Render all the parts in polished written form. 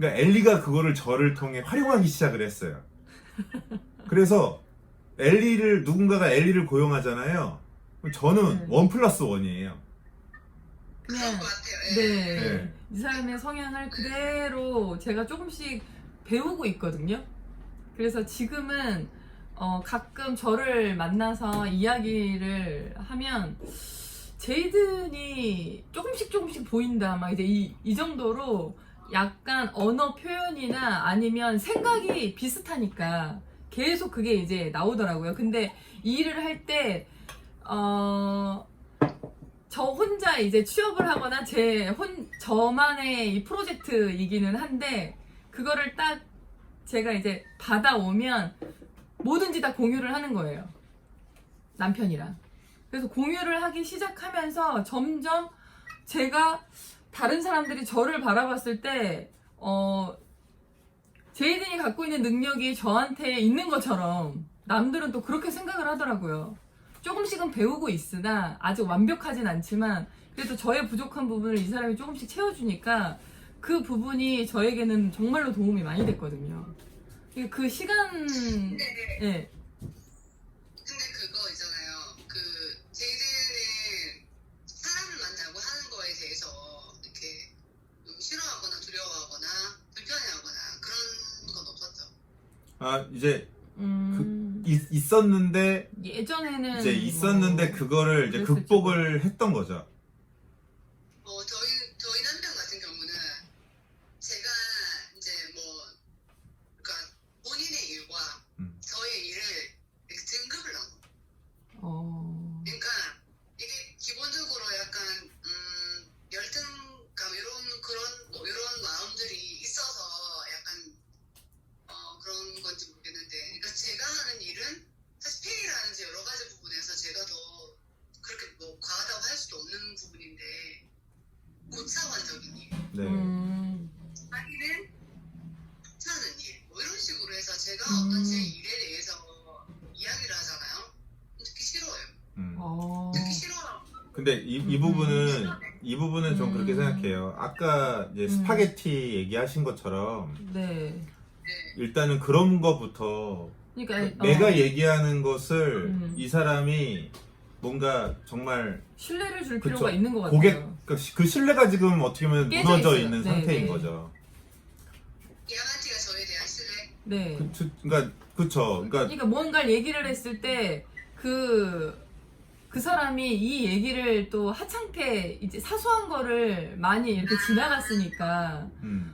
그러니까 엘리가 그거를 저를 통해 활용하기 시작을 했어요. 그래서 누군가가 엘리를 고용하잖아요. 그럼 저는 1+1이에요. 그냥 그런 것 같아요. 예. 네. 네. 이 사람의 성향을 그대로 제가 조금씩 배우고 있거든요. 그래서 지금은 가끔 저를 만나서 이야기를 하면 제이든이 조금씩 보인다. 막 이제 이 정도로 약간 언어 표현이나 아니면 생각이 비슷하니까 계속 그게 이제 나오더라고요. 근데 이 일을 할 때, 저 혼자 이제 취업을 하거나 저만의 이 프로젝트이기는 한데, 그거를 딱 제가 이제 받아오면 뭐든지 다 공유를 하는 거예요. 남편이랑. 그래서 공유를 하기 시작하면서 점점 제가 다른 사람들이 저를 바라봤을 때, 제이든이 갖고 있는 능력이 저한테 있는 것처럼 남들은 또 그렇게 생각을 하더라고요. 조금씩은 배우고 있으나 아직 완벽하진 않지만 그래도 저의 부족한 부분을 이 사람이 조금씩 채워주니까 그 부분이 저에게는 정말로 도움이 많이 됐거든요. 그 시간, 근데, 예. 근데 그거 있잖아요. 그 제이든은 사람을 만나고 하는 거에 대해서 이렇게 좀 싫어하거나 두려워하거나 불편해하거나 그런 건 없었죠. 아 이제 있었는데 예전에는 이제 있었는데 뭐 그거를 이제 그랬을지 극복을 했던 거죠. 저희 남편 같은 경우는 제가 이제 뭐, 그러니까 본인의 일과 저의 일을 이렇게 등급을 나눠. 그러니까 이게 기본적으로 약간 열등감 이런 마음들이 있어서 약간 그런 건지 모르겠는데, 그러니까 제가 하는 일은 사실 페이라든지 여러 가지 부분에서 제가 더 그렇게 뭐 과하다고 할 수도 없는 부분인데 고차원적인 일, 네. 자기는 하는 일, 뭐 이런 식으로 해서 제가 어떤 제 일에 대해서 이야기를 하잖아요. 듣기 싫어요. 듣기 싫어하고. 근데 이 부분은 좀 그렇게 생각해요. 아까 이제 스파게티 얘기하신 것처럼 네. 일단은 그런 거부터 그러니까 내가 얘기하는 것을 음. 이 사람이 뭔가 정말 신뢰를 줄 그쵸. 필요가 있는 것 같아요. 그 신뢰가 지금 어떻게 보면 깨져 무너져 있어요. 있는 네, 상태인 네. 거죠. 야만티가 저에 대한 신뢰. 네. 그러니까 그쵸. 그러니까 뭔가를 얘기를 했을 때 그 사람이 이 얘기를 또 하찮게 이제 사소한 거를 많이 이렇게 지나갔으니까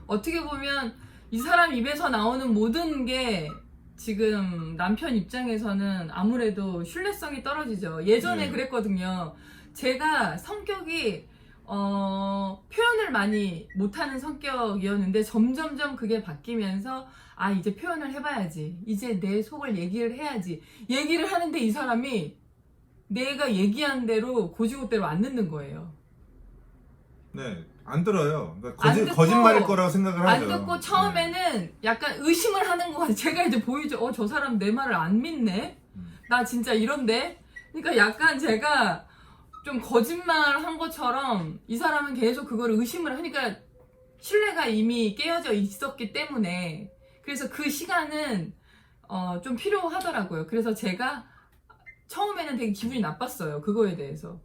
어떻게 보면 이 사람 입에서 나오는 모든 게 지금 남편 입장에서는 아무래도 신뢰성이 떨어지죠. 예전에 네. 그랬거든요. 제가 성격이 표현을 많이 못하는 성격이었는데 점점점 그게 바뀌면서 아 이제 표현을 해봐야지. 이제 내 속을 얘기를 해야지. 얘기를 하는데 이 사람이 내가 얘기한 대로 고지고대로 안 듣는 거예요. 네, 안 들어요. 그러니까 안 듣고, 거짓말일 거라고 생각을 안 하죠. 듣고 처음에는 약간 의심을 하는 거 같아요. 제가 이제 보이죠. 저 사람 내 말을 안 믿네. 나 진짜 이런데. 그러니까 약간 제가 좀 거짓말 한 것처럼 이 사람은 계속 그걸 의심을 하니까 신뢰가 이미 깨어져 있었기 때문에 그래서 그 시간은 좀 필요하더라고요. 그래서 제가 처음에는 되게 기분이 나빴어요. 그거에 대해서.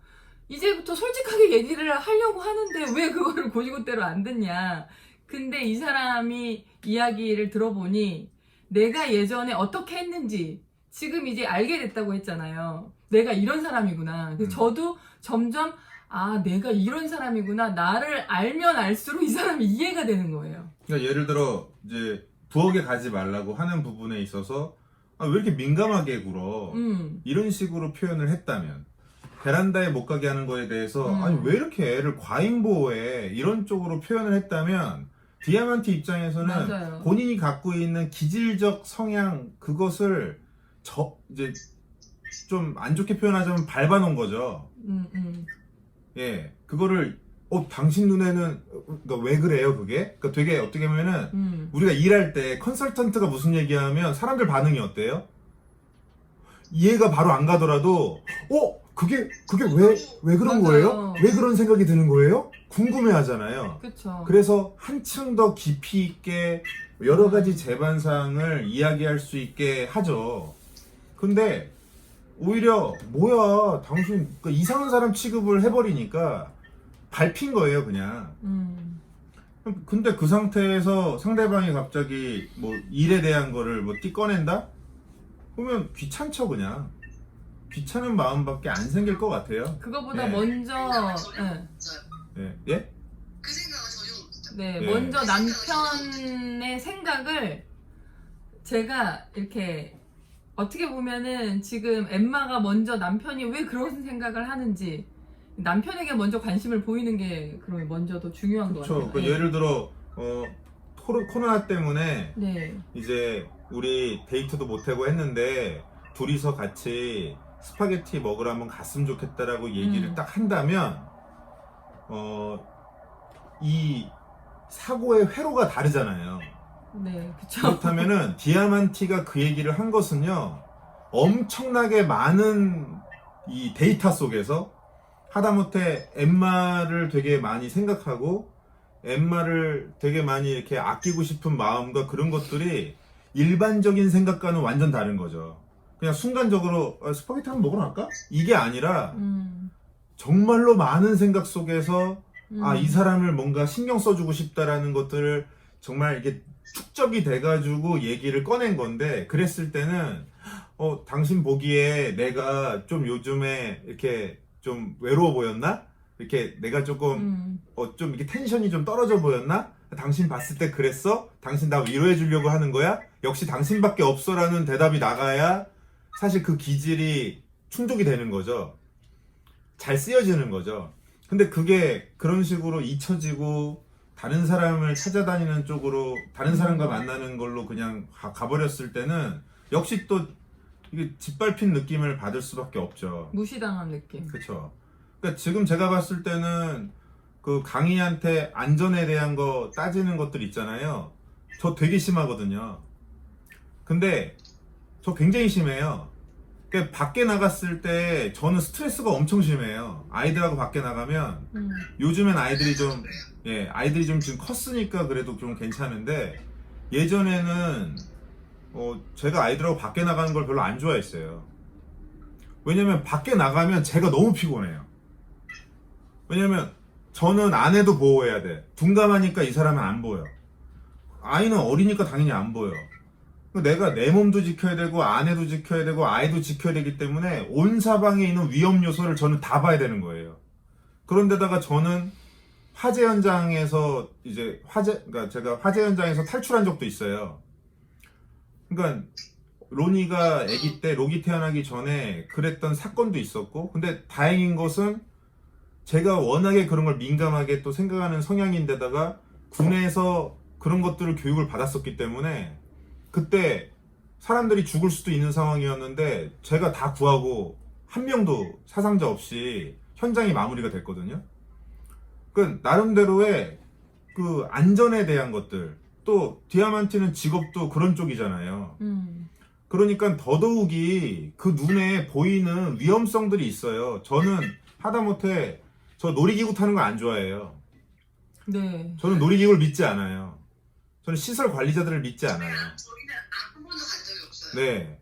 이제부터 솔직하게 얘기를 하려고 하는데 왜 그거를 고지고대로 안 듣냐. 근데 이 사람이 이야기를 들어보니 내가 예전에 어떻게 했는지 지금 이제 알게 됐다고 했잖아요. 내가 이런 사람이구나. 그래서 저도 점점 아 내가 이런 사람이구나. 나를 알면 알수록 이 사람이 이해가 되는 거예요. 그러니까 예를 들어 이제 부엌에 가지 말라고 하는 부분에 있어서 아, 왜 이렇게 민감하게 굴어? 이런 식으로 표현을 했다면 베란다에 못 가게 하는 거에 대해서 아니 왜 이렇게 애를 과잉보호해? 이런 쪽으로 표현을 했다면 디아만티 입장에서는 맞아요. 본인이 갖고 있는 기질적 성향 그것을 이제 좀 안 좋게 표현하자면 밟아놓은 거죠. 예, 그거를 당신 눈에는 그러니까 왜 그래요 그게? 그러니까 되게 어떻게 보면은 우리가 일할 때 컨설턴트가 무슨 얘기하면 사람들 반응이 어때요? 이해가 바로 안 가더라도 그게 왜 그런 맞아요. 거예요? 왜 그런 생각이 드는 거예요? 궁금해 하잖아요. 그쵸. 그래서 한층 더 깊이 있게 여러 가지 재반상을 이야기할 수 있게 하죠. 근데 오히려 뭐야 당신 그 이상한 사람 취급을 해버리니까 밟힌 거예요 그냥. 근데 그 상태에서 상대방이 갑자기 뭐 일에 대한 거를 뭐 띠꺼낸다? 그러면 귀찮죠 그냥. 귀찮은 마음밖에 안 생길 것 같아요. 그거보다 네. 먼저 예? 예? 그 생각은 전혀 없었어요. 네, 네. 먼저 남편의 생각을 제가 이렇게 어떻게 보면은 지금 엠마가 먼저 남편이 왜 그런 생각을 하는지 남편에게 먼저 관심을 보이는 게 그러면 먼저 더 중요한 것 그렇죠. 같아요. 그 네. 예를 들어 코로나 때문에 네. 이제 우리 데이트도 못하고 했는데 둘이서 같이 스파게티 먹으러 한번 갔으면 좋겠다라고 얘기를 딱 한다면 이 사고의 회로가 다르잖아요. 네, 그쵸. 그렇다면은 디아만티가 그 얘기를 한 것은요 엄청나게 많은 이 데이터 속에서 하다못해 엠마를 되게 많이 생각하고 엠마를 되게 많이 이렇게 아끼고 싶은 마음과 그런 것들이 일반적인 생각과는 완전 다른 거죠. 그냥 순간적으로 스파게티 한번 먹으러 갈까? 이게 아니라 정말로 많은 생각 속에서 이 사람을 뭔가 신경 써주고 싶다라는 것들을 정말 이게 축적이 돼가지고 얘기를 꺼낸 건데, 그랬을 때는 당신 보기에 내가 좀 요즘에 이렇게 좀 외로워 보였나? 이렇게 내가 조금 좀 이렇게 텐션이 좀 떨어져 보였나? 당신 봤을 때 그랬어? 당신 나 위로해 주려고 하는 거야? 역시 당신밖에 없어라는 대답이 나가야 사실 그 기질이 충족이 되는 거죠. 잘 쓰여지는 거죠. 근데 그게 그런 식으로 잊혀지고 다른 사람을 찾아다니는 쪽으로 다른 사람과 만나는 걸로 그냥 가버렸을 때는 역시 또 이게 짓밟힌 느낌을 받을 수밖에 없죠. 무시당한 느낌. 그렇죠. 그러니까 지금 제가 봤을 때는 그 강희한테 안전에 대한 거 따지는 것들 있잖아요. 저 되게 심하거든요. 근데 저 굉장히 심해요. 그러니까 밖에 나갔을 때 저는 스트레스가 엄청 심해요. 아이들하고 밖에 나가면 요즘엔 아이들이 좀 아이들이 좀 지금 컸으니까 그래도 좀 괜찮은데 예전에는 제가 아이들하고 밖에 나가는 걸 별로 안 좋아했어요. 왜냐면 밖에 나가면 제가 너무 피곤해요. 왜냐면 저는 아내도 보호해야 돼. 둔감하니까 이 사람은 안 보여. 아이는 어리니까 당연히 안 보여. 내가 내 몸도 지켜야 되고 아내도 지켜야 되고 아이도 지켜야 되기 때문에 온 사방에 있는 위험 요소를 저는 다 봐야 되는 거예요. 그런데다가 저는 화재 현장에서 그러니까 제가 화재 현장에서 탈출한 적도 있어요. 그러니까 로니가 아기 때 로기 태어나기 전에 그랬던 사건도 있었고, 근데 다행인 것은 제가 워낙에 그런 걸 민감하게 또 생각하는 성향인데다가 군에서 그런 것들을 교육을 받았었기 때문에 그때 사람들이 죽을 수도 있는 상황이었는데 제가 다 구하고 한 명도 사상자 없이 현장이 마무리가 됐거든요. 그 나름대로의 그 안전에 대한 것들, 또 디아만티는 직업도 그런 쪽이잖아요. 그러니까 더더욱이 그 눈에 보이는 위험성들이 있어요. 저는 하다못해 저 놀이기구 타는 거 안 좋아해요. 네. 저는 놀이기구를 믿지 않아요. 저는 시설 관리자들을 믿지 않아요. 저희는 한 번도 간 적이 없어요. 네.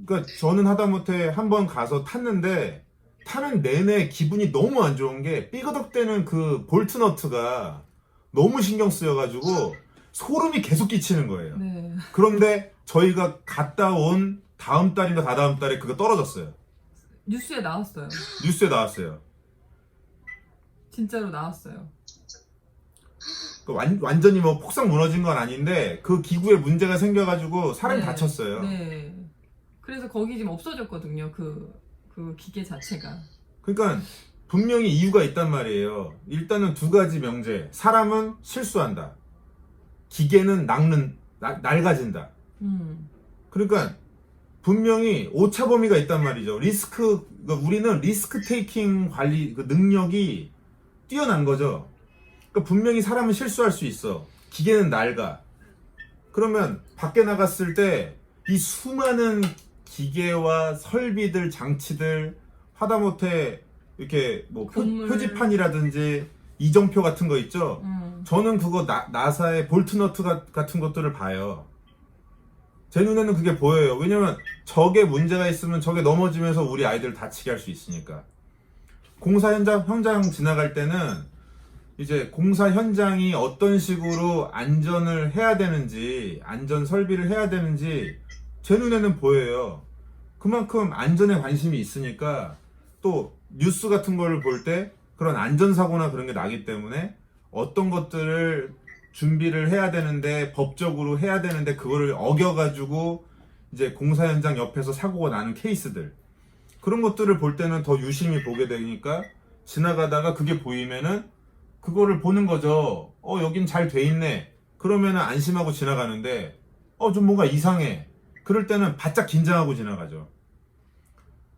그러니까 저는 하다못해 한번 가서 탔는데 타는 내내 기분이 너무 안 좋은 게 삐그덕대는 그 볼트너트가 너무 신경 쓰여가지고 소름이 계속 끼치는 거예요. 네. 그런데 저희가 갔다 온 다음 달인가 다다음 달에 그거 떨어졌어요. 뉴스에 나왔어요. 뉴스에 나왔어요. 진짜로 나왔어요. 완전히 뭐 폭삭 무너진 건 아닌데 그 기구에 문제가 생겨가지고 사람이 네. 다쳤어요. 네. 그래서 거기 지금 없어졌거든요. 그 기계 자체가. 그러니까 분명히 이유가 있단 말이에요. 일단은 두 가지 명제. 사람은 실수한다. 기계는 낡아진다. 그러니까 분명히 오차 범위가 있단 말이죠. 그러니까 우리는 리스크 테이킹 관리 그 능력이 뛰어난 거죠. 그러니까 분명히 사람은 실수할 수 있어. 기계는 낡아. 그러면 밖에 나갔을 때 이 수많은 기계와 설비들, 장치들, 하다못해 이렇게 뭐 건물. 표지판이라든지 이정표 같은 거 있죠? 저는 그거 나사의 볼트너트 같은 것들을 봐요. 제 눈에는 그게 보여요. 왜냐면 저게 문제가 있으면 저게 넘어지면서 우리 아이들을 다치게 할 수 있으니까. 공사 현장 지나갈 때는 이제 공사 현장이 어떤 식으로 안전을 해야 되는지, 안전 설비를 해야 되는지 제 눈에는 보여요. 그만큼 안전에 관심이 있으니까 또 뉴스 같은 거를 볼 때 그런 안전사고나 그런 게 나기 때문에 어떤 것들을 준비를 해야 되는데, 법적으로 해야 되는데 그거를 어겨가지고 이제 공사 현장 옆에서 사고가 나는 케이스들, 그런 것들을 볼 때는 더 유심히 보게 되니까 지나가다가 그게 보이면은 그거를 보는 거죠. 여긴 잘 돼 있네. 그러면은 안심하고 지나가는데 좀 뭔가 이상해. 그럴 때는 바짝 긴장하고 지나가죠.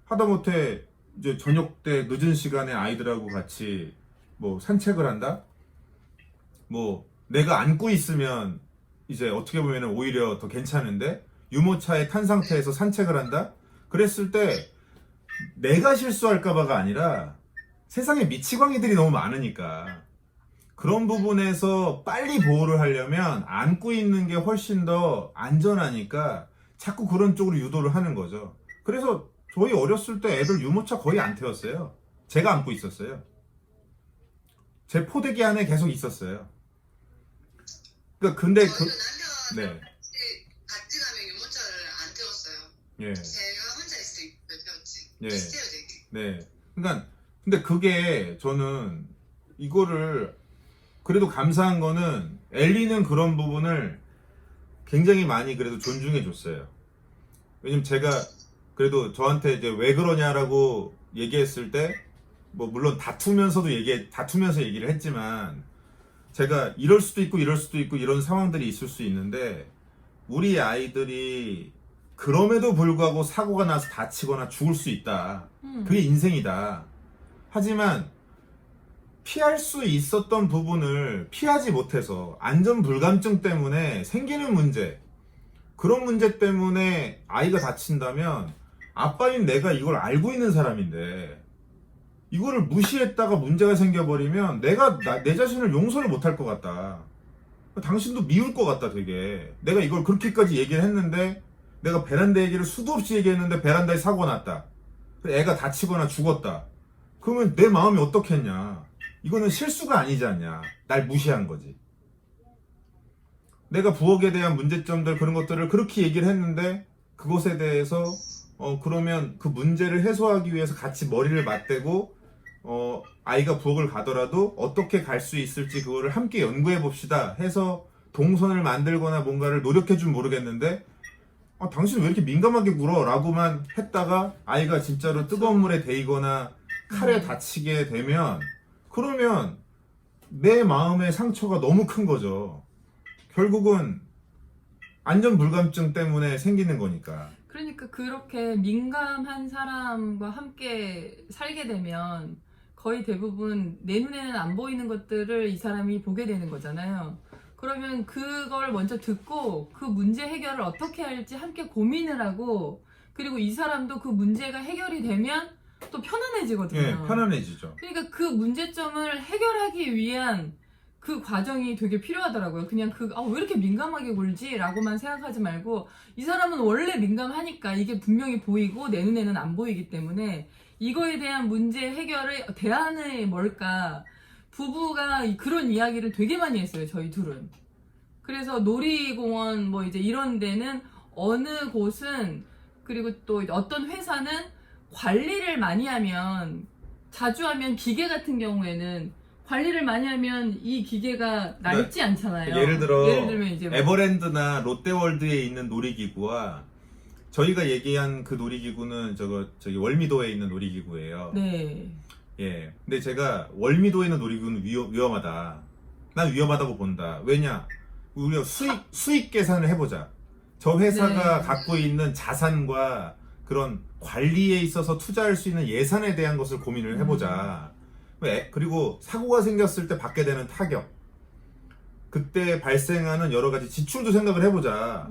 하다못해 이제 저녁 때 늦은 시간에 아이들하고 같이 뭐 산책을 한다? 뭐 내가 안고 있으면 이제 어떻게 보면은 오히려 더 괜찮은데, 유모차에 탄 상태에서 산책을 한다? 그랬을 때 내가 실수할까봐가 아니라 세상에 미치광이들이 너무 많으니까 그런 부분에서 빨리 보호를 하려면 안고 있는 게 훨씬 더 안전하니까 자꾸 그런 쪽으로 유도를 하는 거죠. 그래서 저희 어렸을 때 애들 유모차 거의 안 태웠어요. 제가 안고 있었어요. 제 포대기 안에 계속 있었어요. 그러니까 근데 저희도 네. 같이 가면 유모차를 안 태웠어요. 예. 제가 혼자 있을 때 태웠지. 예. 비슷해요 되게. 네. 그러니까 근데 그게 저는 이거를 그래도 감사한 거는 엘리는 그런 부분을 굉장히 많이 그래도 존중해 줬어요. 왜냐면 제가 그래도 저한테 이제 왜 그러냐라고 얘기했을 때 뭐 물론 다투면서 얘기를 했지만, 제가 이럴 수도 있고 이럴 수도 있고 이런 상황들이 있을 수 있는데 우리 아이들이 그럼에도 불구하고 사고가 나서 다치거나 죽을 수 있다. 그게 인생이다. 하지만 피할 수 있었던 부분을 피하지 못해서 안전불감증 때문에 생기는 문제, 그런 문제 때문에 아이가 다친다면 아빠인 내가 이걸 알고 있는 사람인데 이거를 무시했다가 문제가 생겨버리면 내가 내 자신을 용서를 못할 것 같다. 당신도 미울 것 같다 되게. 내가 이걸 그렇게까지 얘기를 했는데, 내가 베란다 얘기를 수도 없이 얘기했는데 베란다에 사고가 났다. 애가 다치거나 죽었다. 그러면 내 마음이 어떻겠냐. 이거는 실수가 아니지 않냐. 날 무시한 거지. 내가 부엌에 대한 문제점들 그런 것들을 그렇게 얘기를 했는데 그것에 대해서 그러면 그 문제를 해소하기 위해서 같이 머리를 맞대고 아이가 부엌을 가더라도 어떻게 갈 수 있을지 그거를 함께 연구해 봅시다 해서 동선을 만들거나 뭔가를 노력해 줄 모르겠는데 당신 왜 이렇게 민감하게 굴어? 라고만 했다가 아이가 진짜로 뜨거운 물에 데이거나 칼에 다치게 되면, 그러면 내 마음의 상처가 너무 큰 거죠. 결국은 안전불감증 때문에 생기는 거니까. 그러니까 그렇게 민감한 사람과 함께 살게 되면 거의 대부분 내 눈에는 안 보이는 것들을 이 사람이 보게 되는 거잖아요. 그러면 그걸 먼저 듣고 그 문제 해결을 어떻게 할지 함께 고민을 하고, 그리고 이 사람도 그 문제가 해결이 되면 또 편안해지거든요. 예, 편안해지죠. 그러니까 그 문제점을 해결하기 위한 그 과정이 되게 필요하더라고요. 그냥 왜 이렇게 민감하게 굴지? 라고만 생각하지 말고, 이 사람은 원래 민감하니까 이게 분명히 보이고 내 눈에는 안 보이기 때문에 이거에 대한 문제 해결의 대안이 뭘까? 부부가 그런 이야기를 되게 많이 했어요, 저희 둘은. 그래서 놀이공원 뭐 이제 이런 데는 어느 곳은, 그리고 또 어떤 회사는 관리를 많이 하면, 자주 하면 기계 같은 경우에는 관리를 많이 하면 이 기계가 낡지 않잖아요. 예를 들면 이제 에버랜드나 롯데월드에 있는 놀이기구와 저희가 얘기한 그 놀이기구는 저기 월미도에 있는 놀이기구예요. 네. 예. 근데 제가 월미도에 있는 놀이기구는 위험하다. 난 위험하다고 본다. 왜냐? 우리가 수익 계산을 해보자. 저 회사가 네. 갖고 있는 자산과 그런 관리에 있어서 투자할 수 있는 예산에 대한 것을 고민을 해보자. 그리고 사고가 생겼을 때 받게 되는 타격, 그때 발생하는 여러 가지 지출도 생각을 해보자.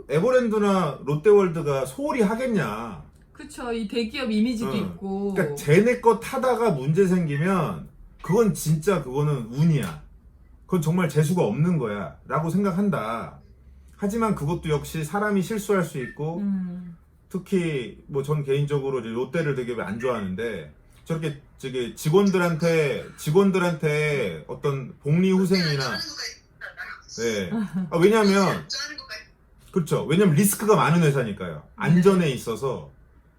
에버랜드나 롯데월드가 소홀히 하겠냐. 그쵸. 이 대기업 이미지도 있고. 그러니까 쟤네 거 타다가 문제 생기면 그건 진짜 그거는 운이야. 그건 정말 재수가 없는 거야 라고 생각한다. 하지만 그것도 역시 사람이 실수할 수 있고 특히 뭐 전 개인적으로 이제 롯데를 되게 안 좋아하는데 저렇게 직원들한테 어떤 복리 후생이나 네. 왜냐면 그렇죠. 왜냐면 리스크가 많은 회사니까요. 안전에 있어서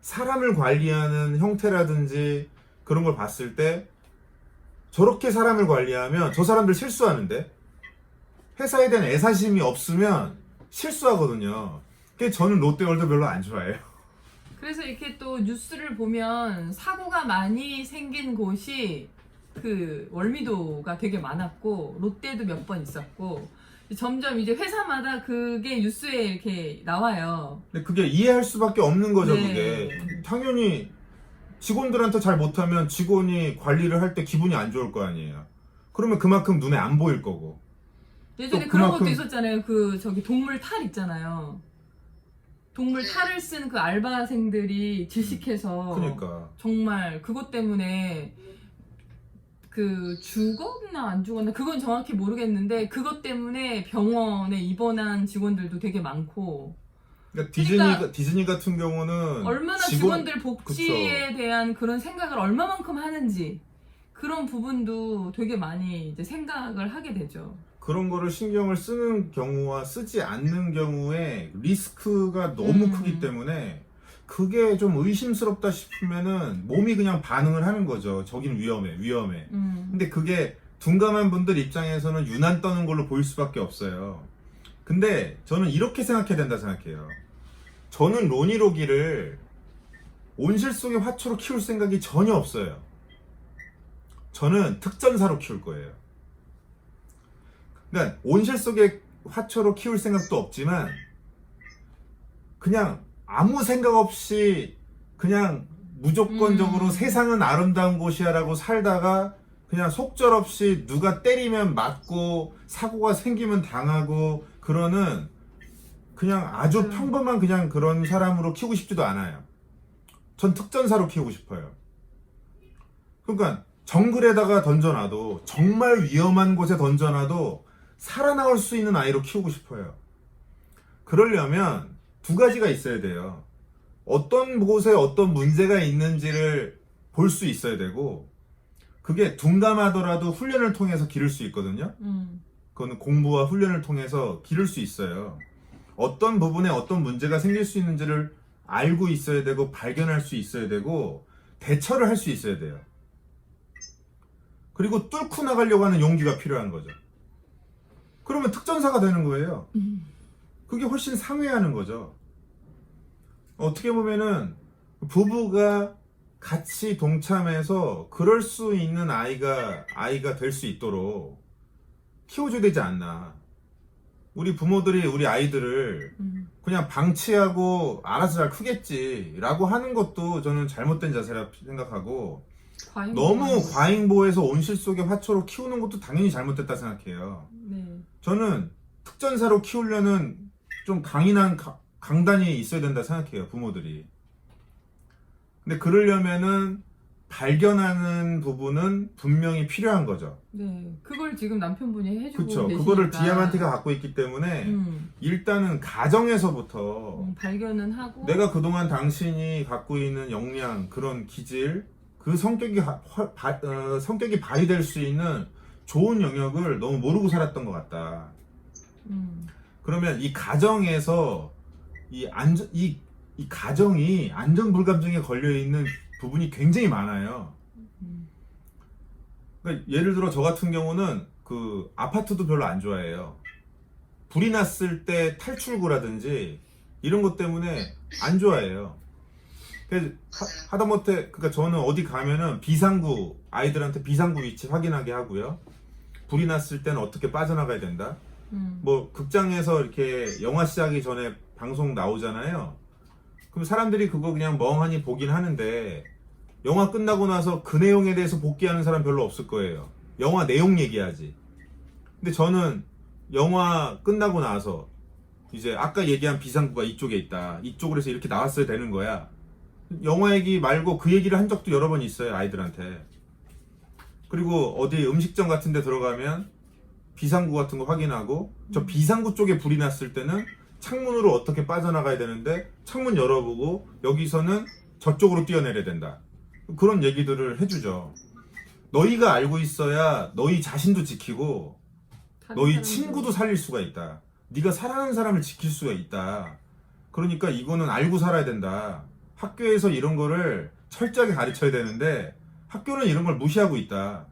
사람을 관리하는 형태라든지 그런 걸 봤을 때 저렇게 사람을 관리하면 저 사람들 실수하는데 회사에 대한 애사심이 없으면 실수하거든요. 그래서 저는 롯데월드 별로 안 좋아해요. 그래서 이렇게 또 뉴스를 보면 사고가 많이 생긴 곳이 그 월미도가 되게 많았고 롯데도 몇 번 있었고 점점 이제 회사마다 그게 뉴스에 이렇게 나와요. 근데 그게 이해할 수밖에 없는 거죠. 네. 그게 당연히 직원들한테 잘 못하면 직원이 관리를 할 때 기분이 안 좋을 거 아니에요. 그러면 그만큼 눈에 안 보일 거고. 예전에 또 그런 그만큼- 것도 있었잖아요. 그 저기 동물 탈 있잖아요. 동물 탈을 쓴 그 알바생들이 질식해서 그러니까 정말 그것 때문에 그 죽었나 안 죽었나 그건 정확히 모르겠는데 그것 때문에 병원에 입원한 직원들도 되게 많고 그러니까 그러니까 디즈니 같은 경우는 얼마나 직원들 복지에 대한 그런 생각을 얼마만큼 하는지 그런 부분도 되게 많이 이제 생각을 하게 되죠. 그런 거를 신경을 쓰는 경우와 쓰지 않는 경우에 리스크가 너무 크기 때문에 그게 좀 의심스럽다 싶으면은 몸이 그냥 반응을 하는 거죠. 저긴 위험해. 근데 그게 둔감한 분들 입장에서는 유난 떠는 걸로 보일 수밖에 없어요. 근데 저는 이렇게 생각해야 된다 생각해요. 저는 로니로기를 온실 속의 화초로 키울 생각이 전혀 없어요. 저는 특전사로 키울 거예요. 그러니까 온실 속의 화초로 키울 생각도 없지만 그냥 아무 생각 없이 그냥 무조건적으로 세상은 아름다운 곳이야 라고 살다가 그냥 속절없이 누가 때리면 맞고 사고가 생기면 당하고 그러는 그냥 아주 평범한 그냥 그런 사람으로 키우고 싶지도 않아요. 전 특전사로 키우고 싶어요. 그러니까 정글에다가 던져놔도 정말 위험한 곳에 던져놔도 살아나올 수 있는 아이로 키우고 싶어요. 그러려면 두 가지가 있어야 돼요. 어떤 곳에 어떤 문제가 있는지를 볼 수 있어야 되고 그게 둔감하더라도 훈련을 통해서 기를 수 있거든요. 그거는 공부와 훈련을 통해서 기를 수 있어요. 어떤 부분에 어떤 문제가 생길 수 있는지를 알고 있어야 되고 발견할 수 있어야 되고 대처를 할 수 있어야 돼요. 그리고 뚫고 나가려고 하는 용기가 필요한 거죠. 그러면 특전사가 되는 거예요. 그게 훨씬 상회하는 거죠. 어떻게 보면은 부부가 같이 동참해서 그럴 수 있는 아이가 될 수 있도록 키워줘야 되지 않나. 우리 부모들이 우리 아이들을 그냥 방치하고 알아서 잘 크겠지라고 하는 것도 저는 잘못된 자세라 생각하고 너무 과잉보호해서 온실 속의 화초로 키우는 것도 당연히 잘못됐다 생각해요. 네. 저는 특전사로 키우려는 좀 강인한 강단이 있어야 된다 생각해요, 부모들이. 근데 그러려면은 발견하는 부분은 분명히 필요한 거죠. 네, 그걸 지금 남편분이 해주고 그렇죠. 계시니까. 그거를 디아만티가 갖고 있기 때문에 일단은 가정에서부터 발견은 하고 내가 그동안 당신이 갖고 있는 역량, 그런 기질, 그 성격이 발휘될 수 있는 좋은 영역을 너무 모르고 살았던 것 같다. 그러면 이 가정에서 이 가정이 안전불감증에 걸려있는 부분이 굉장히 많아요. 그러니까 예를 들어 저 같은 경우는 그 아파트도 별로 안 좋아해요. 불이 났을 때 탈출구라든지 이런 것 때문에 안 좋아해요. 그래서 하다못해 그러니까 저는 어디 가면은 비상구 아이들한테 비상구 위치 확인하게 하고요. 불이 났을 때는 어떻게 빠져나가야 된다. 뭐 극장에서 이렇게 영화 시작하기 전에 방송 나오잖아요. 그럼 사람들이 그거 그냥 멍하니 보긴 하는데 영화 끝나고 나서 그 내용에 대해서 복귀하는 사람 별로 없을 거예요. 영화 내용 얘기하지. 근데 저는 영화 끝나고 나서 이제 아까 얘기한 비상구가 이쪽에 있다. 이쪽으로 해서 이렇게 나왔어야 되는 거야. 영화 얘기 말고 그 얘기를 한 적도 여러 번 있어요, 아이들한테. 그리고 어디 음식점 같은 데 들어가면 비상구 같은 거 확인하고, 저 비상구 쪽에 불이 났을 때는 창문으로 어떻게 빠져나가야 되는데 창문 열어보고 여기서는 저쪽으로 뛰어내려야 된다. 그런 얘기들을 해주죠. 너희가 알고 있어야 너희 자신도 지키고 너희 친구도 살릴 수가 있다. 네가 사랑하는 사람을 지킬 수가 있다. 그러니까 이거는 알고 살아야 된다. 학교에서 이런 거를 철저하게 가르쳐야 되는데 학교는 이런 걸 무시하고 있다.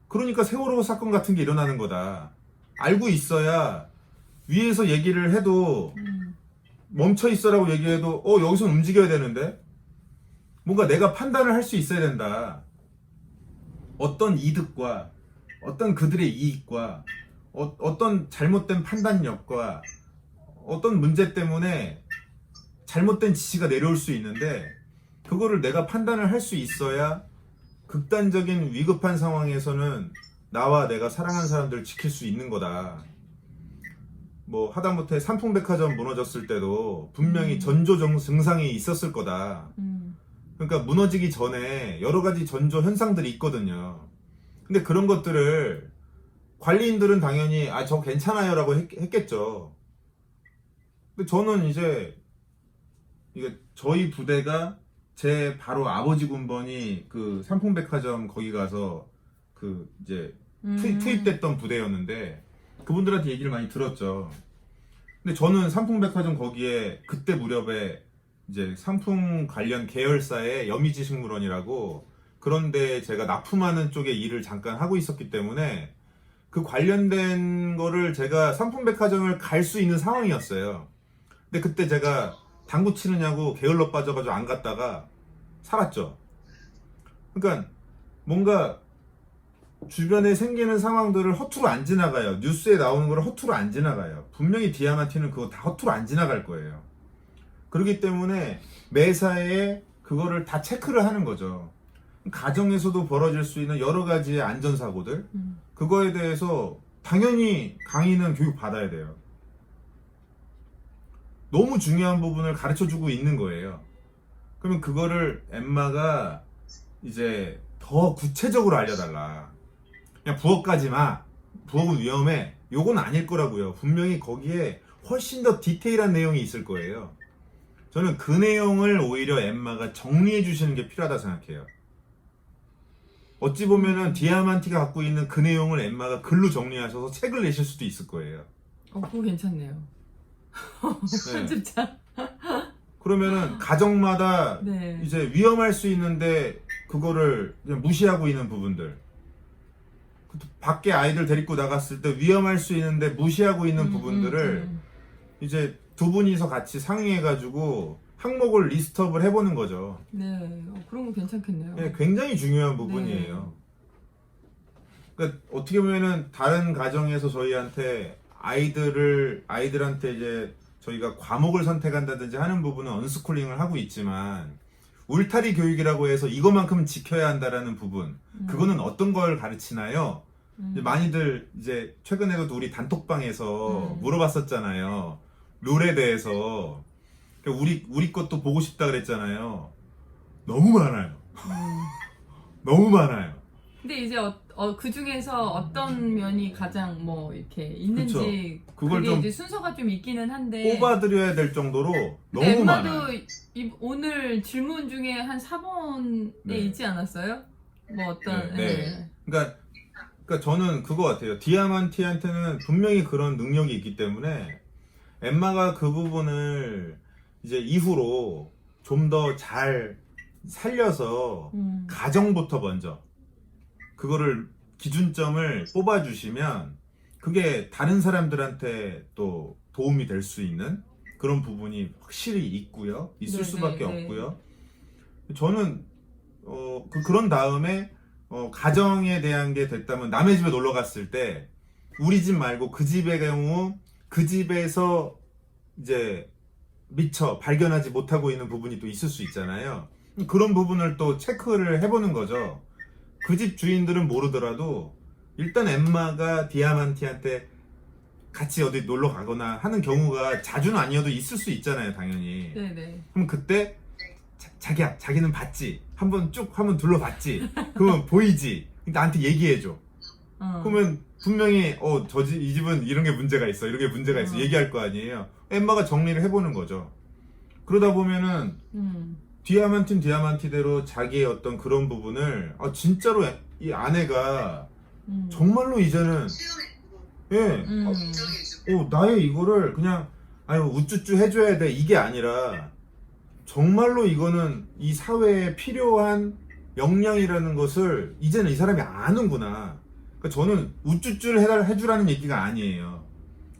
그러니까 세월호 사건 같은 게 일어나는 거다. 알고 있어야 위에서 얘기를 해도 멈춰 있어라고 얘기해도 여기서 움직여야 되는데 뭔가 내가 판단을 할 수 있어야 된다. 어떤 이득과 어떤 그들의 이익과 어떤 잘못된 판단력과 어떤 문제 때문에 잘못된 지시가 내려올 수 있는데 그거를 내가 판단을 할 수 있어야 극단적인 위급한 상황에서는 나와 내가 사랑하는 사람들을 지킬 수 있는 거다. 뭐 하다못해 삼풍백화점 무너졌을 때도 분명히 전조 증상이 있었을 거다. 그러니까 무너지기 전에 여러 가지 전조 현상들이 있거든요. 근데 그런 것들을 관리인들은 당연히 저 괜찮아요 라고 했겠죠. 근데 저는 이제 이게 저희 부대가 제 바로 아버지 군번이 그 삼풍백화점 거기 가서 그 이제 투입됐던 부대였는데 그분들한테 얘기를 많이 들었죠. 근데 저는 삼풍백화점 거기에 그때 무렵에 이제 상품 관련 계열사의 여미지식물원이라고 그런데 제가 납품하는 쪽에 일을 잠깐 하고 있었기 때문에 그 관련된 거를 제가 삼풍백화점을 갈 수 있는 상황이었어요. 근데 그때 제가 당구 치느냐고 게을러 빠져가지고 안 갔다가 살았죠. 그러니까 뭔가 주변에 생기는 상황들을 허투루 안 지나가요. 뉴스에 나오는 걸 허투루 안 지나가요. 분명히 디아만티는 그거 다 허투루 안 지나갈 거예요. 그렇기 때문에 매사에 그거를 다 체크를 하는 거죠. 가정에서도 벌어질 수 있는 여러 가지의 안전사고들 그거에 대해서 당연히 강의는 교육 받아야 돼요. 너무 중요한 부분을 가르쳐주고 있는 거예요. 그러면 그거를 엠마가 이제 더 구체적으로 알려달라. 그냥 부엌까지 마. 부엌은 위험해. 요건 아닐 거라고요. 분명히 거기에 훨씬 더 디테일한 내용이 있을 거예요. 저는 그 내용을 오히려 엠마가 정리해 주시는 게 필요하다 생각해요. 어찌 보면은 디아만티가 갖고 있는 그 내용을 엠마가 글로 정리하셔서 책을 내실 수도 있을 거예요. 그거 괜찮네요. 편집자. 그러면은 가정마다 네. 이제 위험할 수 있는데 그거를 그냥 무시하고 있는 부분들, 밖에 아이들 데리고 나갔을 때 위험할 수 있는데 무시하고 있는 부분들을 이제 두 분이서 같이 상의해가지고 항목을 리스트업을 해보는 거죠. 네, 그런 거 괜찮겠네요. 네, 굉장히 중요한 부분이에요. 그러니까 어떻게 보면은 다른 가정에서 저희한테 아이들한테 이제 저희가 과목을 선택한다든지 하는 부분은 언스쿨링을 하고 있지만 울타리 교육이라고 해서 이것만큼은 지켜야 한다라는 부분, 그거는 어떤 걸 가르치나요? 이제 많이들 이제 최근에도 우리 단톡방에서 물어봤었잖아요. 룰에 대해서. 우리 것도 보고 싶다 그랬잖아요. 너무 많아요. 너무 많아요. 근데 이제 그 중에서 어떤 면이 가장 뭐 이렇게 있는지 그걸 그게 좀 이제 순서가 좀 있기는 한데 뽑아드려야 될 정도로 너무 엠마도 많아요. 오늘 질문 중에 한 4번에 네. 있지 않았어요? 뭐 어떤 네. 그러니까 저는 그거 같아요. 디아만티한테는 분명히 그런 능력이 있기 때문에 엠마가 그 부분을 이제 이후로 좀 더 잘 살려서 가정부터 먼저 그거를 기준점을 뽑아주시면 그게 다른 사람들한테 또 도움이 될 수 있는 그런 부분이 확실히 있고요. 있을 수밖에 없고요. 저는 그런 다음에 가정에 대한 게 됐다면 남의 집에 놀러 갔을 때 우리 집 말고 그 집의 경우 그 집에서 이제 미처 발견하지 못하고 있는 부분이 또 있을 수 있잖아요. 그런 부분을 또 체크를 해보는 거죠. 그 집 주인들은 모르더라도 일단 엠마가 디아만티한테 같이 어디 놀러 가거나 하는 경우가 자주는 아니어도 있을 수 있잖아요, 당연히. 네네. 그럼 그때 자기야, 자기는 봤지? 한번 둘러봤지? 그러면 보이지? 나한테 얘기해줘. 그러면 분명히 이 집은 이런 게 문제가 있어, 이런 게 문제가 있어 얘기할 거 아니에요. 엠마가 정리를 해보는 거죠. 그러다 보면은 디아만티대로 자기의 어떤 그런 부분을 진짜로 이 아내가 정말로 이제는 예, 나의 이거를 그냥 우쭈쭈 해줘야 돼 이게 아니라 정말로 이거는 이 사회에 필요한 역량이라는 것을 이제는 이 사람이 아는구나. 그러니까 저는 우쭈쭈를 해주라는 얘기가 아니에요.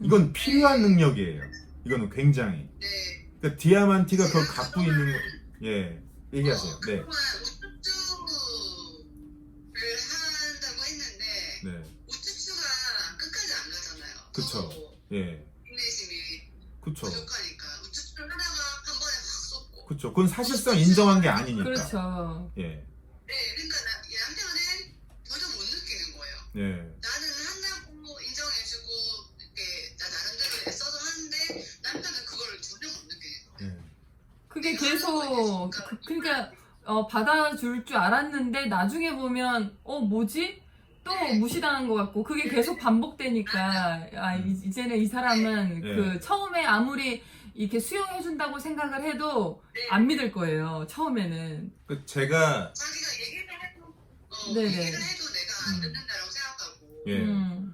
이건 필요한 능력이에요. 이거는 굉장히. 그러니까 디아만티가 그걸 갖고 있는 거. 예, 얘기하세요. 네. 우쭈쭈를 한다고 했는데 네. 우쭈쭈가 끝까지 안 가잖아요. 그쵸. 예. 인내심이 그쵸. 부족하니까 우쭈쭈를 하다가 한 번에 확 쏟고. 그쵸. 그건 사실상 인정한 게 아니니까. 그렇죠. 예. 네, 그러니까 남편은 전혀 못 느끼는 거예요. 예. 나는 한다고 인정해주고 이렇게 나 나름대로 애써서 하는데 남편은 그거를 전혀 못 느끼는 거예요. 예. 그게 계속 그러니까 받아줄 줄 알았는데 나중에 보면 뭐지? 또 무시당한 것 같고 그게 계속 반복되니까 이제는 이 사람은 네. 그 처음에 아무리 이렇게 수용해준다고 생각을 해도 안 믿을 거예요. 처음에는. 그 제가 자기가 얘기를 해도 네네. 얘기를 해도 내가 안 듣는다라고 생각하고 예.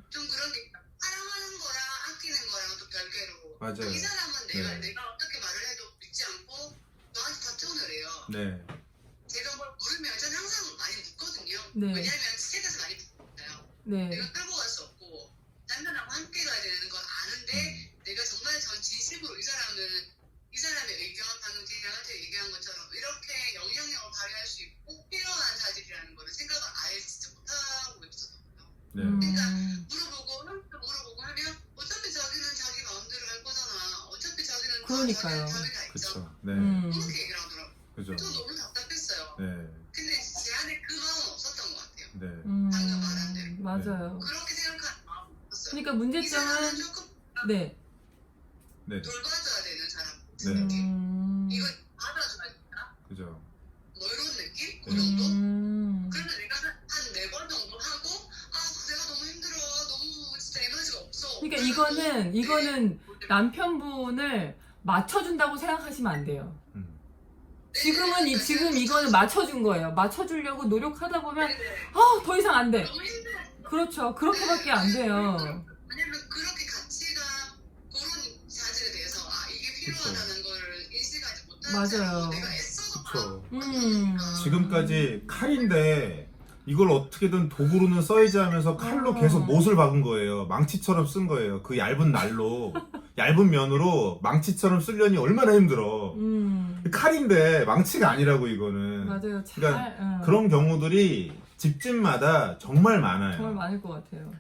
좀 그런 게 있다. 사랑하는 거랑 아끼는 거랑 또 별개로 맞아요. 이 사람은 네. 내가 어떻게 말을 해도 믿지 않고 나한테 답변을 해요. 네. 제가 뭘 물으면 저는 항상 많이 묻거든요. 네. 왜냐하면 스트레스 많이 받잖아요. 네. 내가 끌고 갈 수 없고 남편하고 함께 가야 되는 건 아는데 내가 정말 전 진심으로 이 사람의 의견 방금 제가한테 얘기한 것처럼 이렇게 영향력을 발휘할 수 있고 필요한 자질이라는 거를 생각을 아예 진짜 못하고 있었거든요. 네. 그러니까 물어보고 하면 어차피 자기는 자기 마음대로 할 거잖아. 어차피 자기는 그러니까요. 자기가 있죠. 그쵸. 네. 그렇게 얘기를 하더라고요. 그죠. 저 너무 답답했어요. 네. 근데 제 안에 그 마음은 없었던 것 같아요. 네. 방금 말한 대로. 맞아요. 그렇게 생각하는 마음은 없었어요. 그러니까 이 문제점은 사람은 조금 네. 네. 돌봐줘야 되는 사람. 네. 음. 이거 받아줘야 된다? 그죠. 뭐 이런 느낌? 그 정도? 음. 그런데 내가 한 4번 정도 하고 내가 너무 힘들어. 너무 진짜 에너지가 없어. 그러니까 이거는 남편분을 맞춰준다고 생각하시면 안 돼요. 지금 이거는 맞춰준 거예요. 맞춰주려고 노력하다 보면 더 이상 안 돼. 너무 힘들어. 그렇죠. 그렇게밖에 안 돼요. 왜냐면 그렇게 가치가 그런 자질에 대해서 이게 필요하다는 걸 인식하지 못하는 맞아요. 사람은 내가 애써서 그쵸. 지금까지 칼인데 이걸 어떻게든 도구로는 써야지 하면서 칼로 계속 못을 박은 거예요. 망치처럼 쓴 거예요. 그 얇은 날로 얇은 면으로 망치처럼 쓰려니 얼마나 힘들어. 칼인데 망치가 아니라고 이거는. 맞아요. 그러니까 그런 경우들이 집집마다 정말 많아요. 정말 많을 것 같아요.